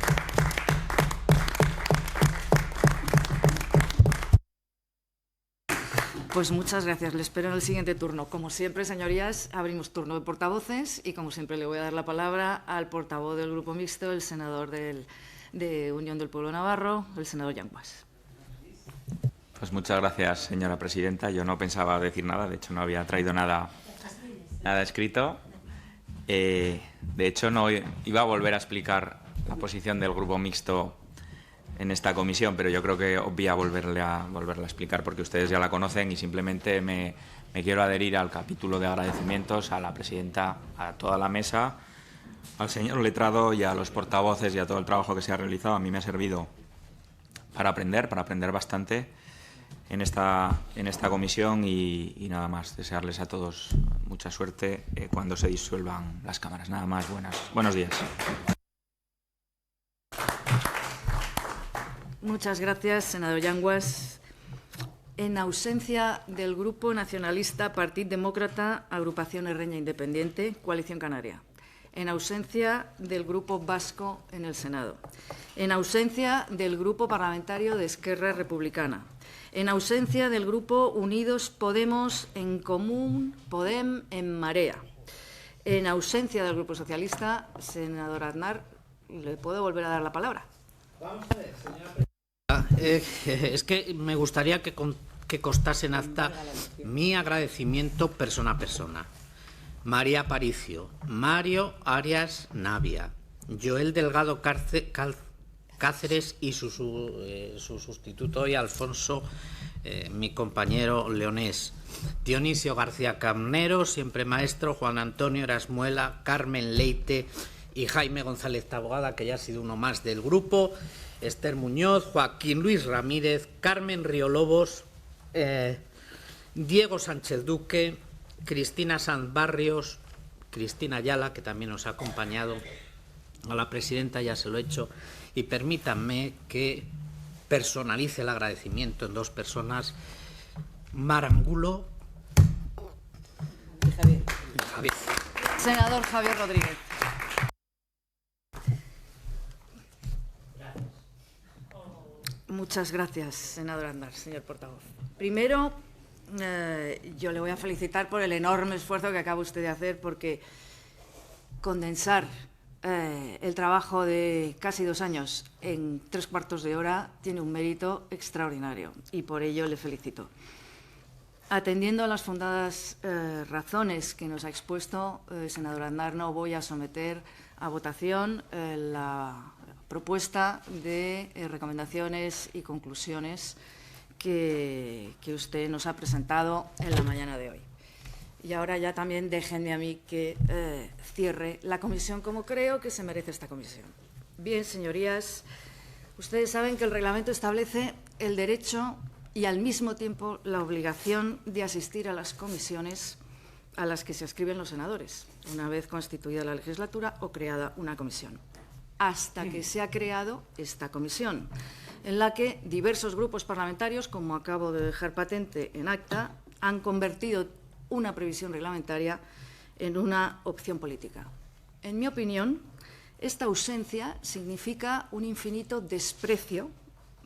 Pues muchas gracias. Le espero en el siguiente turno. Como siempre, señorías, abrimos turno de portavoces y, como siempre, le voy a dar la palabra al portavoz del Grupo Mixto, el senador de Unión del Pueblo Navarro, el senador Yanguas. Pues muchas gracias, señora presidenta. Yo no pensaba decir nada, de hecho no había traído nada escrito. De hecho, no iba a volver a explicar la posición del Grupo Mixto en esta comisión, pero yo creo que obvia volverla a explicar porque ustedes ya la conocen, y simplemente me quiero adherir al capítulo de agradecimientos a la presidenta, a toda la mesa, al señor letrado y a los portavoces y a todo el trabajo que se ha realizado. A mí me ha servido para aprender bastante en esta comisión y nada más. Desearles a todos mucha suerte cuando se disuelvan las cámaras. Nada más. Buenos días. Muchas gracias, senador Yanguas. En ausencia del Grupo Nacionalista, Partit Demócrata, Agrupación Erreña Independiente, Coalición Canaria. En ausencia del Grupo Vasco en el Senado. En ausencia del Grupo Parlamentario de Esquerra Republicana. En ausencia del Grupo Unidos Podemos, En Común, Podem, En Marea. En ausencia del Grupo Socialista, senador Aznar, ¿le puedo volver a dar la palabra? Vamos a ver, señora presidenta. Es que me gustaría que constase en acta mi agradecimiento persona a persona. María Aparicio, Mario Arias Navia, Joel Delgado Cáceres y su sustituto hoy, Alfonso, mi compañero leonés, Dionisio García Carnero, siempre maestro, Juan Antonio Erasmuela, Carmen Leite y Jaime González Taboada, que ya ha sido uno más del grupo, Esther Muñoz, Joaquín Luis Ramírez, Carmen Riolobos, Diego Sánchez Duque, Cristina Sanz Barrios, Cristina Ayala, que también nos ha acompañado, a la presidenta ya se lo he hecho, y permítanme que personalice el agradecimiento en dos personas, Marangulo y Javier. Senador Javier Rodríguez. Muchas gracias, senador Aznar, señor portavoz. Primero, yo le voy a felicitar por el enorme esfuerzo que acaba usted de hacer, porque condensar el trabajo de casi 2 años en 3/4 de hora tiene un mérito extraordinario y por ello le felicito. Atendiendo a las fundadas razones que nos ha expuesto, senador Aznar, no voy a someter a votación la propuesta de recomendaciones y conclusiones que usted nos ha presentado en la mañana de hoy. Y ahora ya también déjenme a mí que cierre la comisión como creo que se merece esta comisión. Bien, señorías, ustedes saben que el reglamento establece el derecho y al mismo tiempo la obligación de asistir a las comisiones a las que se adscriben los senadores, una vez constituida la legislatura o creada una comisión. Hasta que se ha creado esta comisión, en la que diversos grupos parlamentarios, como acabo de dejar patente en acta, han convertido una previsión reglamentaria en una opción política. En mi opinión, esta ausencia significa un infinito desprecio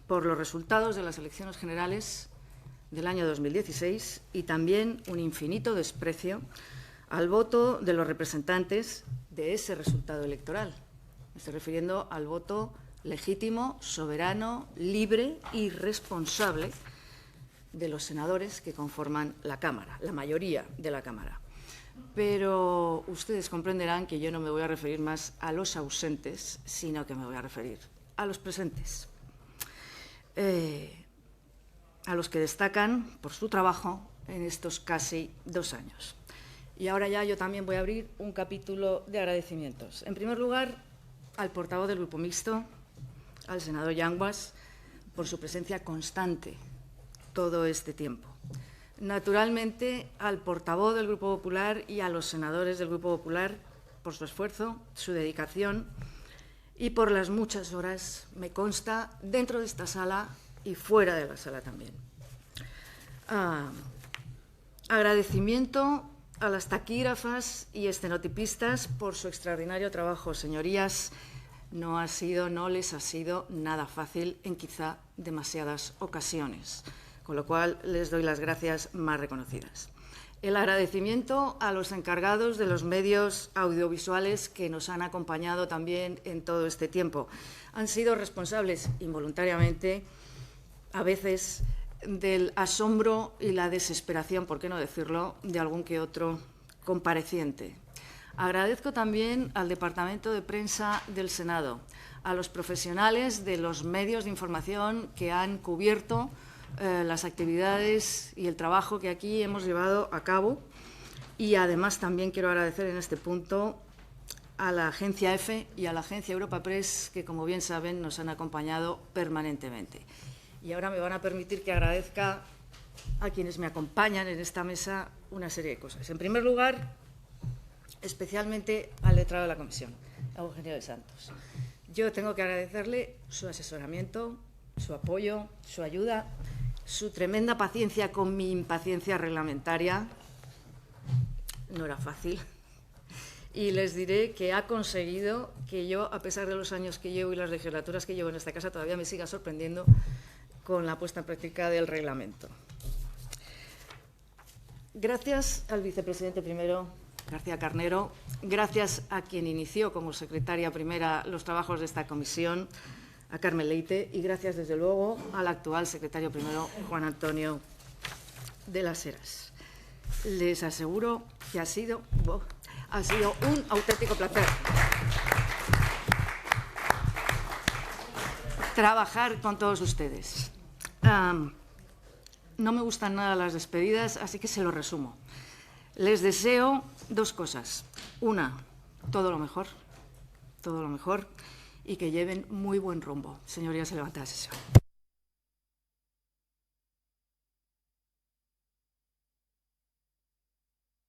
por los resultados de las elecciones generales del año 2016 y también un infinito desprecio al voto de los representantes de ese resultado electoral. Me estoy refiriendo al voto legítimo, soberano, libre y responsable de los senadores que conforman la Cámara, la mayoría de la Cámara. Pero ustedes comprenderán que yo no me voy a referir más a los ausentes, sino que me voy a referir a los presentes, a los que destacan por su trabajo en estos casi 2 años. Y ahora ya yo también voy a abrir un capítulo de agradecimientos. En primer lugar, al portavoz del Grupo Mixto, al senador Yanguas, por su presencia constante todo este tiempo. Naturalmente, al portavoz del Grupo Popular y a los senadores del Grupo Popular por su esfuerzo, su dedicación y por las muchas horas, me consta, dentro de esta sala y fuera de la sala también. Agradecimiento a las taquígrafas y estenotipistas por su extraordinario trabajo. Señorías, no les ha sido nada fácil en quizá demasiadas ocasiones, con lo cual les doy las gracias más reconocidas. El agradecimiento a los encargados de los medios audiovisuales que nos han acompañado también en todo este tiempo. Han sido responsables involuntariamente, a veces, del asombro y la desesperación, por qué no decirlo, de algún que otro compareciente. Agradezco también al Departamento de Prensa del Senado, a los profesionales de los medios de información que han cubierto las actividades y el trabajo que aquí hemos llevado a cabo. Y además también quiero agradecer en este punto a la agencia EFE y a la agencia Europa Press, que, como bien saben, nos han acompañado permanentemente. Y ahora me van a permitir que agradezca a quienes me acompañan en esta mesa una serie de cosas. En primer lugar, especialmente al letrado de la comisión, a Eugenio de Santos. Yo tengo que agradecerle su asesoramiento, su apoyo, su ayuda, su tremenda paciencia con mi impaciencia reglamentaria. No era fácil. Y les diré que ha conseguido que yo, a pesar de los años que llevo y las legislaturas que llevo en esta casa, todavía me siga sorprendiendo con la puesta en práctica del reglamento. Gracias al vicepresidente primero, García Carnero, gracias a quien inició como secretaria primera los trabajos de esta comisión, a Carmen Leite, y gracias, desde luego, al actual secretario primero, Juan Antonio de las Heras. Les aseguro que ha sido un auténtico placer trabajar con todos ustedes. No me gustan nada las despedidas, así que se lo resumo. Les deseo dos cosas. Una, todo lo mejor, y que lleven muy buen rumbo. Señorías, se levanta la sesión.